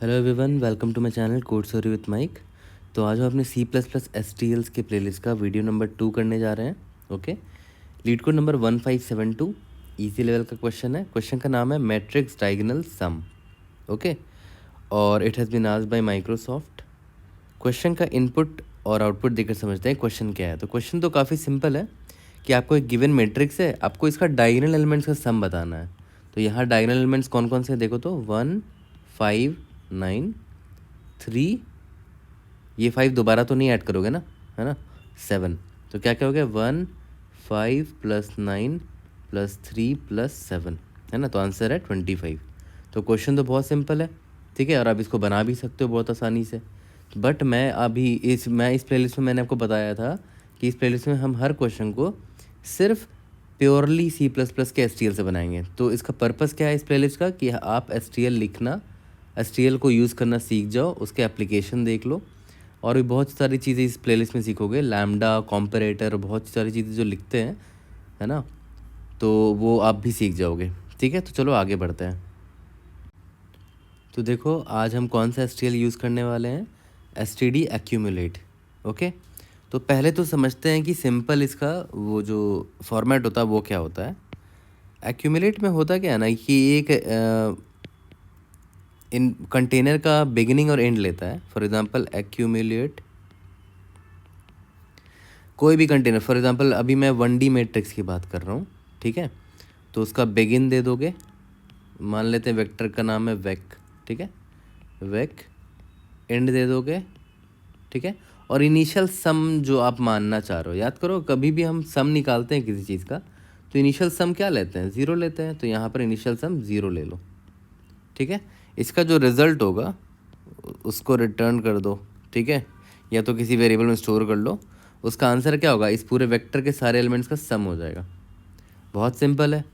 Hello everyone, welcome to my channel code story with Mike. तो आज हम अपने C plus plus S T L's के playlist का वीडियो नंबर 2 करने जा रहे हैं। Okay, LeetCode number 1572 easy level का क्वेश्चन है। क्वेश्चन का नाम है मैट्रिक्स डायगोनल सम। ओके, और it has been asked by Microsoft. Question का इनपुट और आउटपुट देकर समझते हैं क्वेश्चन क्या है। तो क्वेश्चन तो काफ़ी सिंपल है कि आपको एक गिवन मैट्रिक्स है, आपको इसका डायगोनल एलिमेंट्स का सम बताना है। तो यहाँ डायगोनल एलिमेंट्स कौन कौन से हैं देखो तो 1 5 9 3, ये 5 दोबारा तो नहीं ऐड करोगे ना, है ना, 7। तो क्या क्या हो गया 1 5 प्लस 9 प्लस 3 प्लस 7, है ना। तो आंसर है 25। तो क्वेश्चन तो बहुत सिंपल है, ठीक है, और आप इसको बना भी सकते हो बहुत आसानी से। बट मैं इस प्लेलिस्ट में मैंने आपको बताया था कि इस प्लेलिस्ट में हम हर क्वेश्चन को सिर्फ प्योरली सी प्लस प्लस के एस से बनाएंगे। तो इसका पर्पस क्या है इस प्लेलिस्ट का कि आप एस लिखना, एस को यूज़ करना सीख जाओ, उसके एप्लीकेशन देख लो, और भी बहुत सारी चीज़ें इस प्लेलिस्ट में सीखोगे। लैम्डा, कॉम्परेटर, बहुत सारी चीज़ें जो लिखते हैं, है ना, तो वो आप भी सीख जाओगे। ठीक है, तो चलो आगे बढ़ते हैं। तो देखो आज हम कौन सा एस यूज़ करने वाले हैं, एस एक्यूमुलेट। ओके, तो पहले तो समझते हैं कि सिंपल इसका वो जो फॉर्मेट होता है वो क्या होता है। एक्यूमुलेट में होता क्या है ना कि एक इन कंटेनर का बिगिनिंग और एंड लेता है। फॉर एग्जांपल एक्यूमुलेट कोई भी कंटेनर, फॉर एग्जांपल अभी मैं 1D मैट्रिक्स की बात कर रहा हूँ, ठीक है। तो उसका बिगिन दे दोगे, मान लेते हैं वेक्टर का नाम है वेक, ठीक है, वेक। एंड दे दोगे, ठीक है, और इनिशियल सम जो आप मानना चाह रहे हो, याद करो कभी भी हम सम निकालते हैं किसी चीज़ का तो इनिशियल सम क्या लेते हैं, 0 लेते हैं। तो यहाँ पर इनिशियल सम 0 ले लो, ठीक है। इसका जो रिज़ल्ट होगा उसको रिटर्न कर दो, ठीक है, या तो किसी वेरिएबल में स्टोर कर लो। उसका आंसर क्या होगा, इस पूरे वेक्टर के सारे एलिमेंट्स का सम हो जाएगा। बहुत सिंपल है,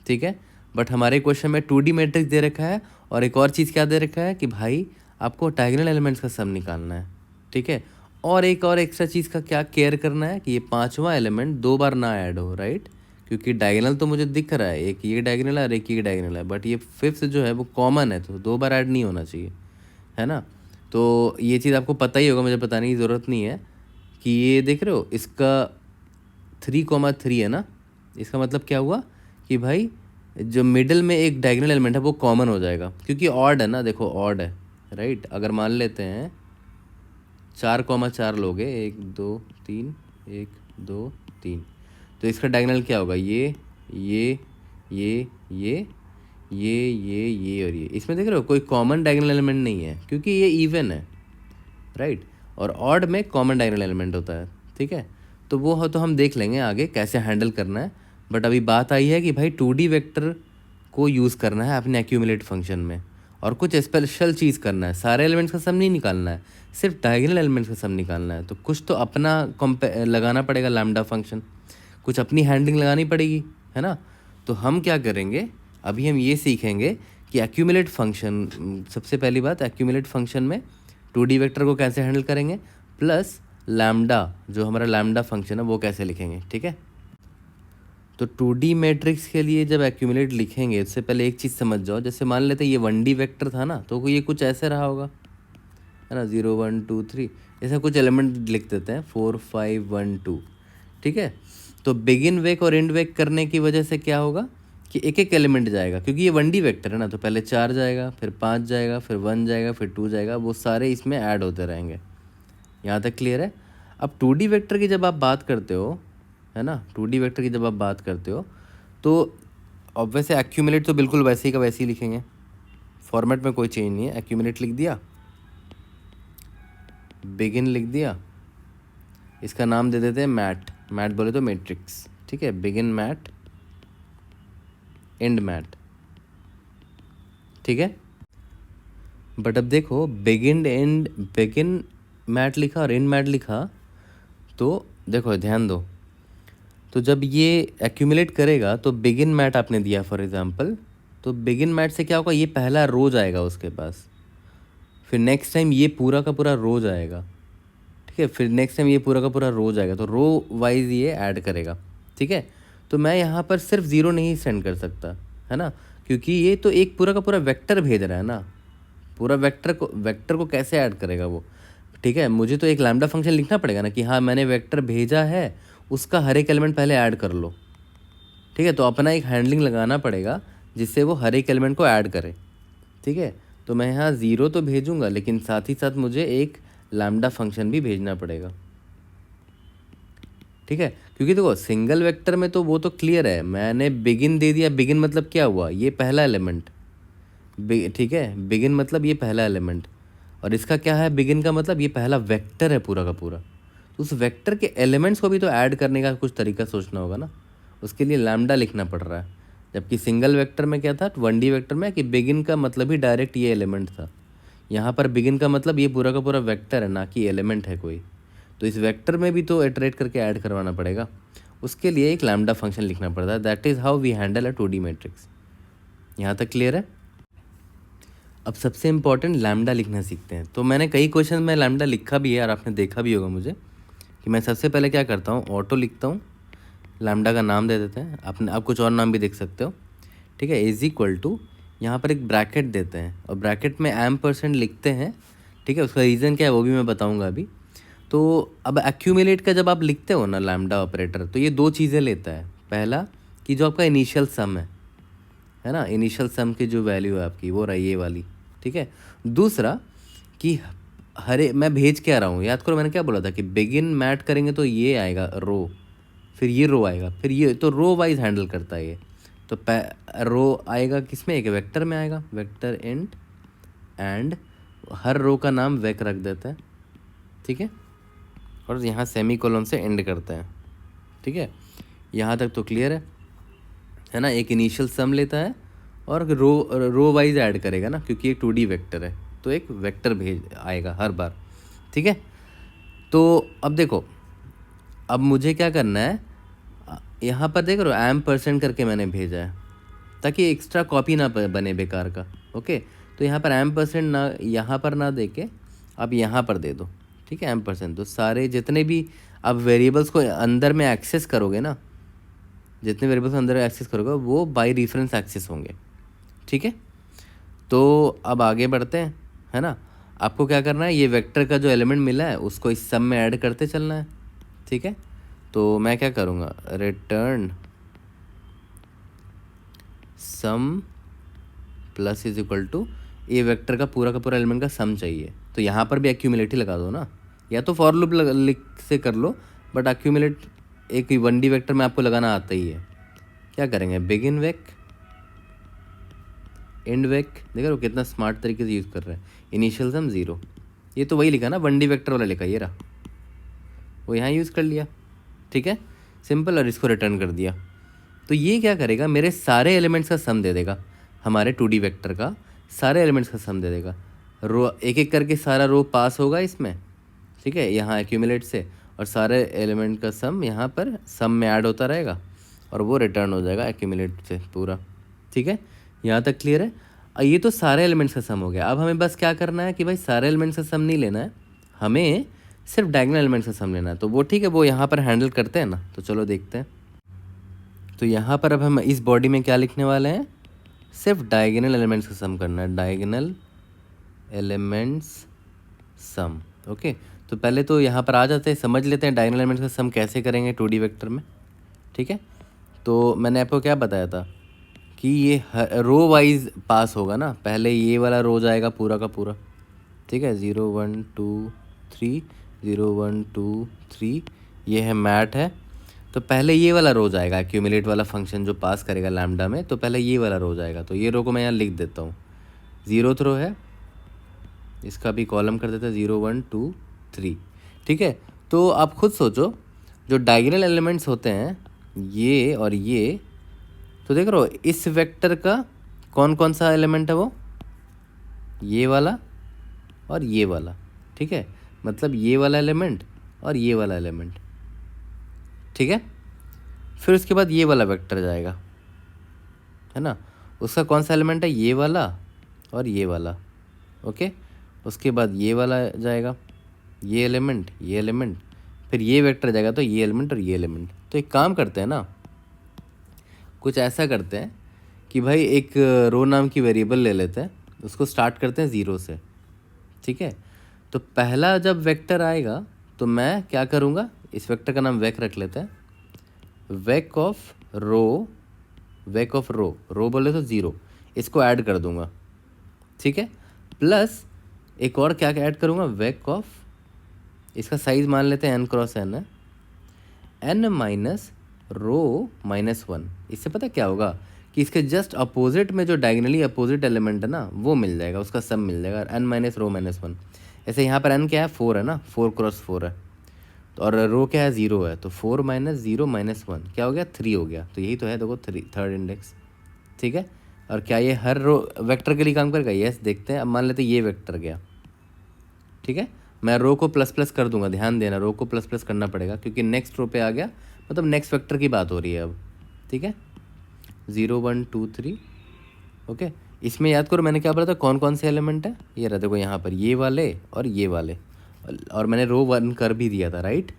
ठीक है। बट हमारे क्वेश्चन में 2D मैट्रिक्स दे रखा है, और एक और चीज़ क्या दे रखा है कि भाई आपको डायगोनल एलिमेंट्स का सम निकालना है, ठीक है। और एक और एक्स्ट्रा चीज़ का क्या केयर करना है कि ये 5वां एलिमेंट 2 बार ना ऐड हो, राइट। क्योंकि डायगोनल तो मुझे दिख रहा है, एक ये डायगोनल है और एक ये डायगोनल है, बट ये 5th जो है वो कॉमन है, तो 2 बार ऐड नहीं होना चाहिए, है ना। तो ये चीज़ आपको पता ही होगा, मुझे बताने की ज़रूरत नहीं है कि ये देख रहे हो इसका 3,3 है ना। इसका मतलब क्या हुआ कि भाई जो मिडिल में एक डायगोनल एलिमेंट है वो कॉमन हो जाएगा, क्योंकि ऑड है ना, देखो ऑड है, राइट। अगर मान लेते हैं 4,4 लोगे, 1 2 3, 1 2 3, तो इसका डायगोनल क्या होगा, ये ये ये ये ये और ये। इसमें देख रहे हो कोई कॉमन डायगोनल एलिमेंट नहीं है क्योंकि ये इवन है, राइट। और ऑड में कॉमन डायगोनल एलिमेंट होता है, ठीक है। तो वो हो तो हम देख लेंगे आगे कैसे हैंडल करना है। बट अभी बात आई है कि भाई 2D वेक्टर को यूज़ करना है अपने एक्यूमुलेट फंक्शन में, और कुछ स्पेशल चीज़ करना है। सारे एलिमेंट्स का सम नहीं निकालना है, सिर्फ डायगोनल एलिमेंट्स का सम निकालना है। तो कुछ तो अपना लगाना पड़ेगा लैम्डा फंक्शन, कुछ अपनी हैंडलिंग लगानी पड़ेगी, है ना। तो हम क्या करेंगे, अभी हम ये सीखेंगे कि एक्यूमुलेट फंक्शन, सबसे पहली बात एक्यूमुलेट फंक्शन में 2D वेक्टर को कैसे हैंडल करेंगे, प्लस लैम्डा जो हमारा लैम्डा फंक्शन है वो कैसे लिखेंगे, ठीक है। तो 2D मैट्रिक्स के लिए जब एक्यूमुलेट लिखेंगे उससे पहले एक चीज़ समझ जाओ। जैसे मान लेते हैं ये 1D वेक्टर था ना, तो ये कुछ ऐसे रहा होगा, है ना, 0 1 2 3, ऐसा कुछ एलिमेंट लिख देते हैं, 4 5 1 2, ठीक है। तो बिगिन वेक और एंड वेक करने की वजह से क्या होगा कि एक एक एलिमेंट जाएगा, क्योंकि ये 1D वेक्टर है ना, तो पहले 4 जाएगा, फिर 5 जाएगा, फिर 1 जाएगा, फिर 2 जाएगा, वो सारे इसमें ऐड होते रहेंगे। यहाँ तक क्लियर है। अब 2D वेक्टर की जब आप बात करते हो, है ना, 2D वेक्टर की जब आप बात करते हो तो अब वैसे एक्यूमुलेट तो बिल्कुल वैसे ही का वैसे ही लिखेंगे, फॉर्मेट में कोई चेंज नहीं है। एक्यूमुलेट लिख दिया, बिगिन लिख दिया, इसका नाम दे देते हैं मैट, मैट बोले तो मैट्रिक्स, ठीक है, बिगिन मैट, एंड मैट, ठीक है। बट अब देखो बिगिन मैट लिखा और एंड मैट लिखा, तो देखो ध्यान दो, तो जब ये एक्यूमुलेट करेगा तो बिगिन मैट आपने दिया फॉर एग्जांपल, तो बिगिन मैट से क्या होगा, ये पहला रो जाएगा उसके पास, फिर नेक्स्ट टाइम ये पूरा का पूरा रो जाएगा, ठीक है, फिर नेक्स्ट टाइम ये पूरा का पूरा रो जाएगा, तो रो वाइज ये ऐड करेगा, ठीक है। तो मैं यहाँ पर सिर्फ 0 नहीं सेंड कर सकता, है ना, क्योंकि ये तो एक पूरा का पूरा वेक्टर भेज रहा है ना, पूरा वेक्टर को कैसे ऐड करेगा वो, ठीक है। मुझे तो एक लैम्डा फंक्शन लिखना पड़ेगा ना कि हाँ मैंने वेक्टर भेजा है, उसका हर एक एलिमेंट पहले ऐड कर लो, ठीक है। तो अपना एक हैंडलिंग लगाना पड़ेगा जिससे वो हर एक एलिमेंट को ऐड करे, ठीक है। तो मैं यहाँ 0 तो भेजूँगा, लेकिन साथ ही साथ मुझे एक लैम्डा फंक्शन भी भेजना पड़ेगा, ठीक है। क्योंकि देखो सिंगल वेक्टर में तो वो तो क्लियर है, मैंने बिगिन दे दिया। बिगिन मतलब क्या हुआ, ये पहला एलिमेंट, ठीक है। बिगिन मतलब ये पहला एलिमेंट, और इसका क्या है, बिगिन का मतलब ये पहला वेक्टर है पूरा का पूरा। तो उस वेक्टर के एलिमेंट्स को भी तो ऐड करने का कुछ तरीका सोचना होगा ना, उसके लिए लैम्डा लिखना पड़ रहा है। जबकि सिंगल वेक्टर में क्या था, 1D वेक्टर में, कि बिगिन का मतलब ही डायरेक्ट ये एलिमेंट था। यहाँ पर बिगिन का मतलब ये पूरा का पूरा वेक्टर है, ना कि एलिमेंट है कोई। तो इस वेक्टर में भी तो इटरेट करके ऐड करवाना पड़ेगा, उसके लिए एक लैम्डा फंक्शन लिखना पड़ता है। That is how we handle a 2D matrix. यहाँ तक क्लियर है। अब सबसे इम्पॉर्टेंट लैम्डा लिखना सीखते हैं। तो मैंने कई क्वेश्चन में लैम्डा लिखा भी है और आपने देखा भी होगा मुझे कि मैं सबसे पहले क्या करता हूँ, ऑटो लिखता हूँ, लैम्डा का नाम दे देते हैं, आप कुछ और नाम भी देख सकते हो, ठीक है। इज इक्वल टू, यहाँ पर एक ब्रैकेट देते हैं और ब्रैकेट में % लिखते हैं, ठीक है। उसका रीज़न क्या है वो भी मैं बताऊँगा अभी। तो अब एक्यूमुलेट का जब आप लिखते हो ना लैम्डा ऑपरेटर, तो ये 2 चीज़ें लेता है। पहला कि जो आपका इनिशियल सम है ना, इनिशियल सम की जो वैल्यू है आपकी वो रही ये वाली, ठीक है। दूसरा कि मैं भेज के आ रहा हूँ, याद करो मैंने क्या बोला था कि बिगिन मैट करेंगे तो ये आएगा रो, फिर ये रो आएगा, फिर ये, तो रो वाइज हैंडल करता है ये। तो रो आएगा किस में, एक वेक्टर में आएगा, वेक्टर इंट, एंड हर रो का नाम वेक रख देता है, ठीक है। और यहाँ सेमीकोलन से एंड करते हैं, ठीक है। यहाँ तक तो क्लियर है ना। एक इनिशियल सम लेता है और रो वाइज ऐड करेगा ना, क्योंकि एक 2D वेक्टर है तो एक वेक्टर भेज आएगा हर बार, ठीक है। तो अब देखो, अब मुझे क्या करना है, यहाँ पर देख रहे हो % करके मैंने भेजा है ताकि एक्स्ट्रा कॉपी ना बने बेकार का, ओके। तो यहाँ पर % ना, यहाँ पर ना दे के आप यहाँ पर दे दो, ठीक है। %, तो सारे जितने भी आप वेरिएबल्स को अंदर में एक्सेस करोगे ना, जितने वेरिएबल्स अंदर एक्सेस करोगे वो बाय रेफरेंस एक्सेस होंगे, ठीक है। तो अब आगे बढ़ते हैं, है ना। आपको क्या करना है, ये वेक्टर का जो एलिमेंट मिला है उसको इस सम में ऐड करते चलना है, ठीक है। तो मैं क्या करूँगा, return sum plus is equal to, ये वेक्टर का पूरा एलिमेंट का सम चाहिए। तो यहाँ पर भी एक्यूमुलेट ही लगा दो ना, या तो फॉर लूप लिख से कर लो, बट एक्यूमुलेट एक 1D वेक्टर में आपको लगाना आता ही है। क्या करेंगे, बिगिन वेक, एंड वेक, देख रहे हो कितना स्मार्ट तरीके से यूज़ कर रहे हैं। इनिशियल सम 0, ये तो वही लिखा ना 1D वेक्टर वाला लिखा, ये रहा, वो यहाँ यूज़ कर लिया, ठीक है, सिंपल। और इसको रिटर्न कर दिया। तो ये क्या करेगा, मेरे सारे एलिमेंट्स का सम दे देगा, हमारे 2D वेक्टर का सारे एलिमेंट्स का सम दे देगा। रो एक एक करके सारा रो पास होगा इसमें, ठीक है, यहाँ एक्यूमुलेट से, और सारे एलिमेंट का सम यहाँ पर सम में ऐड होता रहेगा और वो रिटर्न हो जाएगा एक्यूमुलेट से पूरा, ठीक है। यहाँ तक क्लियर है। ये तो सारे एलिमेंट्स का सम हो गया। अब हमें बस क्या करना है कि भाई सारे एलिमेंट्स का सम नहीं लेना है, हमें सिर्फ डायगोनल एलिमेंट्स का सम लेना है। तो वो ठीक है, वो यहाँ पर हैंडल करते हैं ना, तो चलो देखते हैं। तो यहाँ पर अब हम इस बॉडी में क्या लिखने वाले हैं, सिर्फ डायगोनल एलिमेंट्स का सम करना है, डायगोनल एलिमेंट्स सम, ओके। तो पहले तो यहाँ पर आ जाते हैं, समझ लेते हैं डायगोनल एलिमेंट्स का सम कैसे करेंगे 2D वेक्टर में, ठीक है। तो मैंने आपको क्या बताया था कि ये रो वाइज पास होगा ना, पहले ये वाला रो जाएगा पूरा का पूरा, ठीक है, 0 1 2 3, 0 1 2 3, ये है मैट है। तो पहले ये वाला रो जाएगा, एक्यूमुलेट वाला फंक्शन जो पास करेगा लैम्डा में, तो पहले ये वाला रो जाएगा। तो ये रो को मैं यहाँ लिख देता हूँ, 0th रो है, इसका भी कॉलम कर देते हैं 0 1 2 3, ठीक है। तो आप खुद सोचो, जो डायगोनल एलिमेंट्स होते हैं ये और ये, तो देख रहे हो इस वेक्टर का कौन कौन सा एलिमेंट है, वो ये वाला और ये वाला, ठीक है, मतलब ये वाला एलिमेंट और ये वाला एलिमेंट, ठीक है। फिर उसके बाद ये वाला वेक्टर जाएगा, है ना, उसका कौन सा एलिमेंट है, ये वाला और ये वाला, ओके। उसके बाद ये वाला जाएगा, ये एलिमेंट, फिर ये वेक्टर जाएगा, तो ये एलिमेंट और ये एलिमेंट। तो एक काम करते हैं ना, कुछ ऐसा करते हैं कि भाई एक रो नाम की वेरिएबल ले लेते हैं, उसको स्टार्ट करते हैं ज़ीरो से, ठीक है। तो पहला जब वेक्टर आएगा तो मैं क्या करूँगा, इस वेक्टर का नाम वेक रख लेते हैं, वेक ऑफ रो, वेक ऑफ रो, रो बोले तो ज़ीरो, इसको ऐड कर दूंगा, ठीक है। प्लस एक और क्या ऐड करूँगा, वेक ऑफ, इसका साइज मान लेते हैं n क्रॉस n है, n minus row minus one. इससे पता क्या होगा कि इसके जस्ट अपोजिट में जो डायगनली अपोजिट एलिमेंट है ना वो मिल जाएगा, उसका सम मिल जाएगा, n minus row minus one. ऐसे यहाँ पर n क्या है, 4 है ना, 4 क्रॉस 4 है, तो और रो क्या है, 0 है, तो 4 माइनस 0 माइनस 1 क्या हो गया, 3 हो गया। तो यही तो है, देखो 3 थर्ड इंडेक्स, ठीक है। और क्या ये हर रो वेक्टर के लिए काम करेगा, यस। देखते हैं, अब मान लेते हैं ये वेक्टर गया, ठीक है। मैं रो को प्लस प्लस कर दूंगा, ध्यान देना, रो को प्लस प्लस करना पड़ेगा क्योंकि नेक्स्ट रो पे आ गया, मतलब नेक्स्ट वेक्टर की बात हो रही है अब, ठीक है। 0 1 2 3, ओके। इसमें याद करो मैंने क्या बोला था, कौन कौन से एलिमेंट है, ये रहा देखो यहाँ पर, ये वाले और ये वाले, और मैंने रो 1 कर भी दिया था, राइट।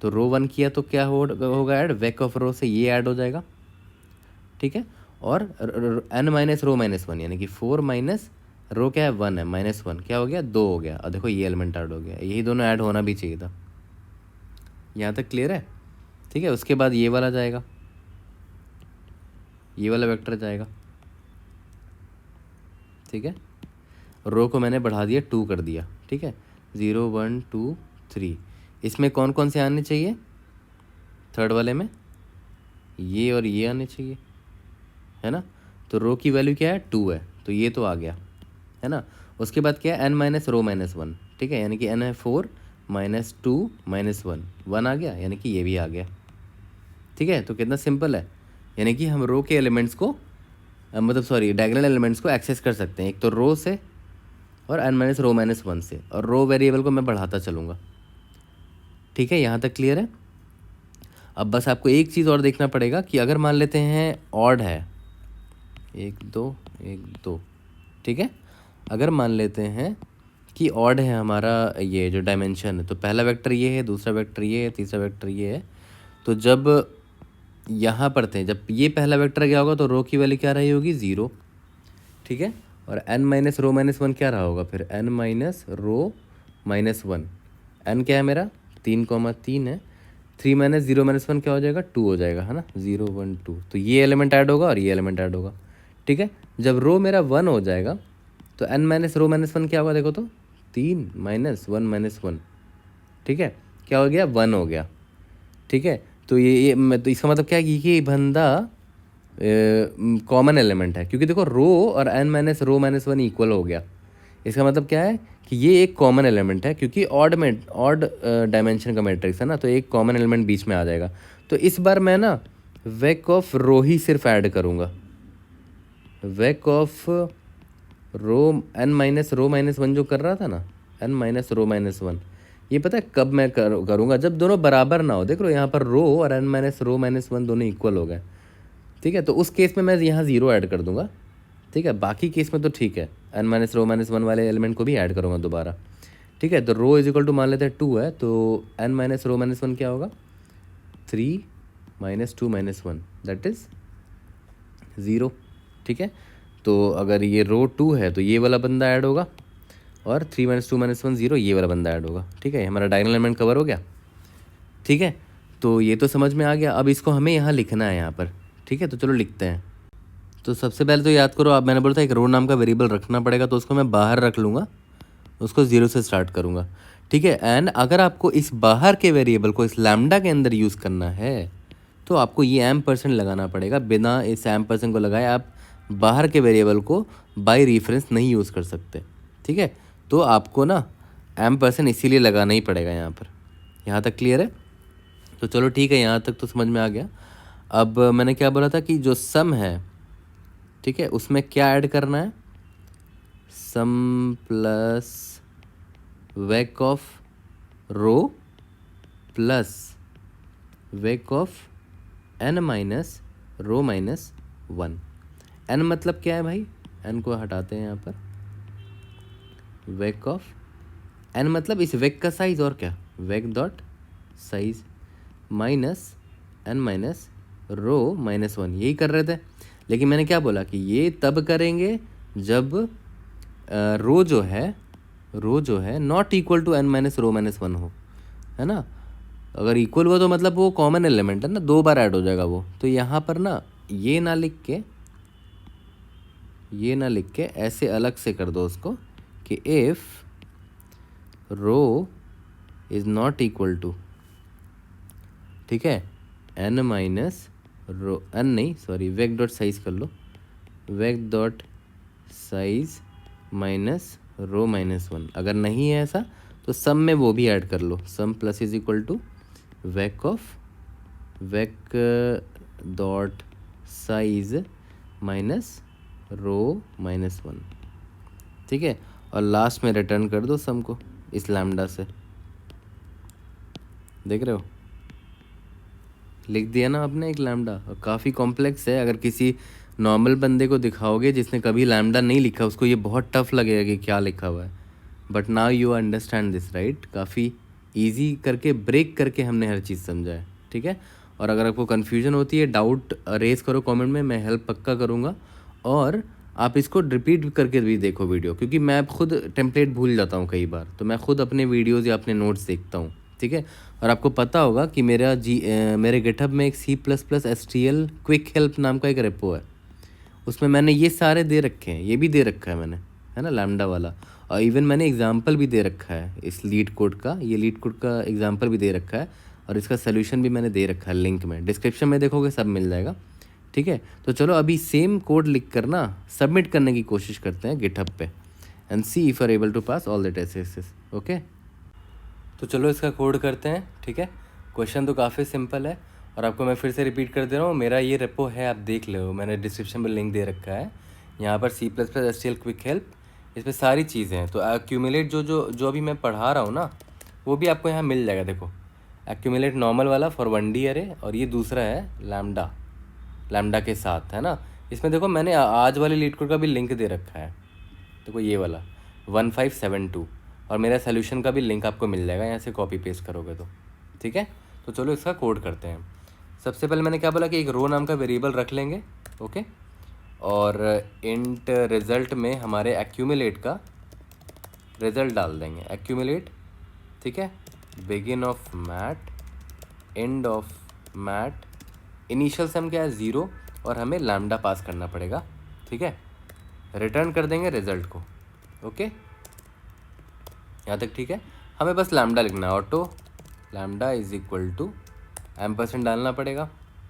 तो रो 1 किया तो क्या होगा ऐड, वेक ऑफ रो से ये ऐड हो जाएगा, ठीक है। और n minus row minus one, यानी कि 4 माइनस रो क्या है, 1 है, माइनस 1 क्या हो गया, 2 हो गया। और देखो ये एलिमेंट ऐड हो गया, यही दोनों ऐड होना भी चाहिए था। यहाँ तक क्लियर है, ठीक है। उसके बाद ये वाला जाएगा, ये वाला वेक्टर जाएगा, ठीक है। रो को मैंने बढ़ा दिया, 2 कर दिया, ठीक है। 0 1 2 3, इसमें कौन कौन से आने चाहिए, थर्ड वाले में ये और ये आने चाहिए, है ना। तो रो की वैल्यू क्या है, 2 है, तो ये तो आ गया, है ना। उसके बाद क्या है, n minus row minus one, ठीक है, यानी कि n है 4 माइनस 2 माइनस 1, 1 आ गया, यानी कि ये भी आ गया, ठीक है। तो कितना सिंपल है, यानी कि हम रो के एलिमेंट्स को मतलब सॉरी डायगोनल एलिमेंट्स को एक्सेस कर सकते हैं, एक तो रो से और n minus row minus one से, और रो वेरिएबल को मैं बढ़ाता चलूँगा, ठीक है। यहाँ तक क्लियर है। अब बस आपको एक चीज़ और देखना पड़ेगा कि अगर मान लेते हैं ऑड है, 1 2 1 2, ठीक है। अगर मान लेते हैं कि ऑड है हमारा ये जो डायमेंशन है, तो पहला वेक्टर ये है, दूसरा वेक्टर ये है, तीसरा वेक्टर ये है, तो जब यहाँ पर थे, जब ये पहला वेक्टर गया होगा तो रो की वैल्यू क्या रही होगी, 0, ठीक है। और n minus row minus one क्या रहा होगा फिर, n minus row minus one, n क्या है मेरा 3,3 है, 3 माइनस 0 माइनस वन क्या हो जाएगा, 2 हो जाएगा, है ना, 0 1 2, तो ये एलिमेंट ऐड होगा और ये एलिमेंट ऐड होगा, ठीक है। जब रो मेरा 1 हो जाएगा तो n minus row minus one क्या होगा, देखो तो 3 माइनस 1 माइनस 1, ठीक है, क्या हो गया, 1 हो गया, ठीक है। तो तो इसका मतलब क्या है कि ये बंदा कॉमन एलिमेंट है, क्योंकि देखो रो और n minus row minus one equal हो गया। इसका मतलब क्या है कि ये एक कॉमन एलिमेंट है, क्योंकि ऑड डायमेंशन का मैट्रिक्स है ना, तो एक कॉमन एलिमेंट बीच में आ जाएगा। तो इस बार मैं ना वेक ऑफ रो ही सिर्फ ऐड करूँगा, vec of row n minus row minus one जो कर रहा था ना, n minus row minus one, ये पता है कब मैं करूँगा, जब दोनों बराबर ना हो। देख लो यहाँ पर रो और n minus row minus one दोनों इक्वल हो गए, ठीक है। तो उस केस में मैं यहाँ 0 ऐड कर दूंगा, ठीक है। बाकी केस में तो ठीक है, n minus row minus one वाले एलिमेंट को भी ऐड करूँगा दोबारा, ठीक है। तो रो इज इक्वल टू मान लेते हैं 2 है, तो n minus row minus one क्या होगा, 3 minus 2 minus one, that is 0, ठीक है। तो अगर ये रो 2 है तो ये वाला बंदा ऐड होगा, और 3 माइनस 2 माइनस वन 0, ये वाला बंदा ऐड होगा, ठीक है। हमारा डायगोनल एलिमेंट कवर हो गया, ठीक है। तो ये तो समझ में आ गया। अब इसको हमें यहाँ लिखना है यहाँ पर, ठीक है। तो चलो लिखते हैं। तो सबसे पहले तो याद करो, अब मैंने बोला था एक रो नाम का वेरिएबल रखना पड़ेगा, तो उसको मैं बाहर रख लूँगा, उसको 0 से स्टार्ट करूँगा, ठीक है। एंड अगर आपको इस बाहर के वेरिएबल को इस लैम्डा के अंदर यूज़ करना है तो आपको ये % लगाना पड़ेगा, बिना इस % को लगाए आप बाहर के वेरिएबल को बाय रेफरेंस नहीं यूज़ कर सकते, ठीक है। तो आपको ना % इसीलिए लगाना ही पड़ेगा यहाँ पर। यहाँ तक क्लियर है। तो चलो ठीक है, यहाँ तक तो समझ में आ गया। अब मैंने क्या बोला था कि जो सम है, ठीक है, उसमें क्या ऐड करना है, sum plus vec of row plus vec of n minus row minus one. n मतलब क्या है भाई, n को हटाते हैं यहाँ पर, वेक ऑफ n मतलब इस वेक का साइज, और क्या, vec dot size minus n minus row minus one, यही कर रहे थे। लेकिन मैंने क्या बोला कि ये तब करेंगे जब रो जो है not equal to n minus row minus one हो, है ना। अगर इक्वल हुआ तो मतलब वो कॉमन एलिमेंट है ना, 2 बार ऐड हो जाएगा वो। तो यहाँ पर ना ये ना लिख के ऐसे अलग से कर दो उसको कि if row is not equal to, ठीक है, n माइनस रो, n नहीं सॉरी, वेक डॉट साइज कर लो, vec dot size minus row minus one. अगर नहीं है ऐसा तो सम में वो भी ऐड कर लो, sum plus is equal to vec dot size minus row minus one, ठीक है। और लास्ट में रिटर्न कर दो सम को इस लैम्डा से, देख रहे हो, लिख दिया ना आपने एक लैम्डा। और काफ़ी कॉम्प्लेक्स है, अगर किसी नॉर्मल बंदे को दिखाओगे जिसने कभी लैम्डा नहीं लिखा, उसको ये बहुत टफ लगेगा कि क्या लिखा हुआ है। But now you understand this right. काफ़ी इजी करके ब्रेक करके हमने हर चीज़ समझा है, ठीक है। और अगर आपको कन्फ्यूजन होती है, डाउट रेज करो कमेंट में, मैं हेल्प पक्का करूँगा। और आप इसको रिपीट करके भी देखो वीडियो, क्योंकि मैं खुद टेम्पलेट भूल जाता हूँ कई बार, तो मैं खुद अपने वीडियोज़ या अपने नोट्स देखता हूँ, ठीक है। और आपको पता होगा कि मेरे गिटहब में एक C++STL क्विक हेल्प नाम का एक रेपो है, उसमें मैंने ये सारे दे रखे हैं, ये भी दे रखा है मैंने, है ना, लैम्डा वाला। और इवन मैंने एग्जांपल भी दे रखा है इस लीड कोड का, ये लीड कोड का एग्जांपल भी दे रखा है, और इसका सोल्यूशन भी मैंने दे रखा है, लिंक में डिस्क्रिप्शन में देखोगे सब मिल जाएगा, ठीक है। तो चलो अभी सेम कोड लिख कर ना सबमिट करने की कोशिश करते हैं गिटहब पे, and see if are able to pass all the tests, okay. तो चलो इसका कोड करते हैं, ठीक है। क्वेश्चन तो काफ़ी सिंपल है, और आपको मैं फिर से रिपीट कर दे रहा हूँ, मेरा ये रेपो है, आप देख लो, मैंने डिस्क्रिप्शन में लिंक दे रखा है। यहाँ पर C++STL क्विक हेल्प, इसमें सारी चीज़ें हैं। तो एक्यूमुलेट जो अभी मैं पढ़ा रहा हूँ ना, वो भी आपको यहाँ मिल जाएगा। देखो, एक्यूमुलेट नॉर्मल वाला फॉर 1D अरे, और ये दूसरा है लैम्डा के साथ, है ना। इसमें देखो मैंने आज वाले लीड कोड का भी लिंक दे रखा है, देखो ये वाला 1572, और मेरा सोल्यूशन का भी लिंक आपको मिल जाएगा, यहाँ से कॉपी पेस्ट करोगे तो, ठीक है। तो चलो इसका कोड करते हैं। सबसे पहले मैंने क्या बोला कि एक रो नाम का वेरिएबल रख लेंगे, ओके। और इंट रिज़ल्ट में हमारे एक्यूमुलेट का रिज़ल्ट डाल देंगे, एक्यूमुलेट, ठीक है, begin of mat, end of mat, initial sum क्या है 0, और हमें लैम्डा पास करना पड़ेगा, ठीक है। रिटर्न कर देंगे रिज़ल्ट को, ओके, यहाँ तक ठीक है। हमें बस लैम्डा लिखना है, auto lambda is equal to % डालना पड़ेगा,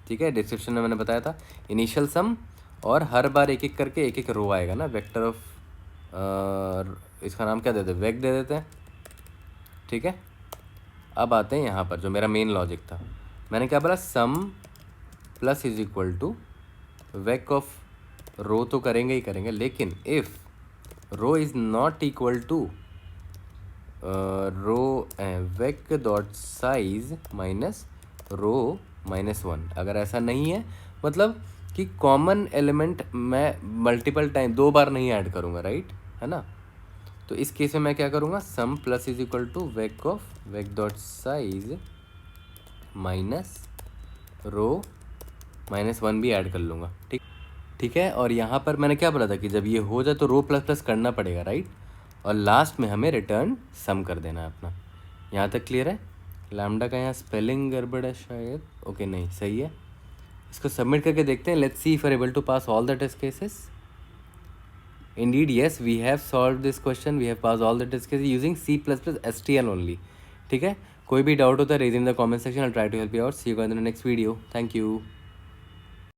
ठीक है। डिस्क्रिप्शन में मैंने बताया था इनिशियल सम, और हर बार एक एक करके एक एक रो आएगा ना, वेक्टर ऑफ, इसका नाम क्या देते हैं, वेक दे देते हैं, ठीक है। अब आते हैं यहाँ पर जो मेरा मेन लॉजिक था, मैंने क्या बोला, sum plus is equal to vec of row, तो करेंगे ही करेंगे, लेकिन if row is not equal to row vec dot size minus row minus one, अगर ऐसा नहीं है, मतलब कि कॉमन एलिमेंट मैं मल्टीपल टाइम 2 बार नहीं ऐड करूँगा, राइट, है ना। तो इस केस में मैं क्या करूँगा, sum plus is equal to vec dot size minus row minus one भी ऐड कर लूँगा, ठीक है। और यहाँ पर मैंने क्या बोला था कि जब ये हो जाए तो रो प्लस प्लस करना पड़ेगा, राइट, और लास्ट में हमें रिटर्न सम कर देना है अपना। यहाँ तक क्लियर है। लैम्डा का यहाँ स्पेलिंग गड़बड़ है शायद, ओके नहीं सही है। इसको सबमिट करके देखते हैं, let's see if are able to pass all the test cases. Indeed yes, we have solve this question, we have pass all the test cases using C++STL only, ठीक है। कोई भी डाउट होता है raise in the comment section, I try to help you out. See you guys in the next video, thank you.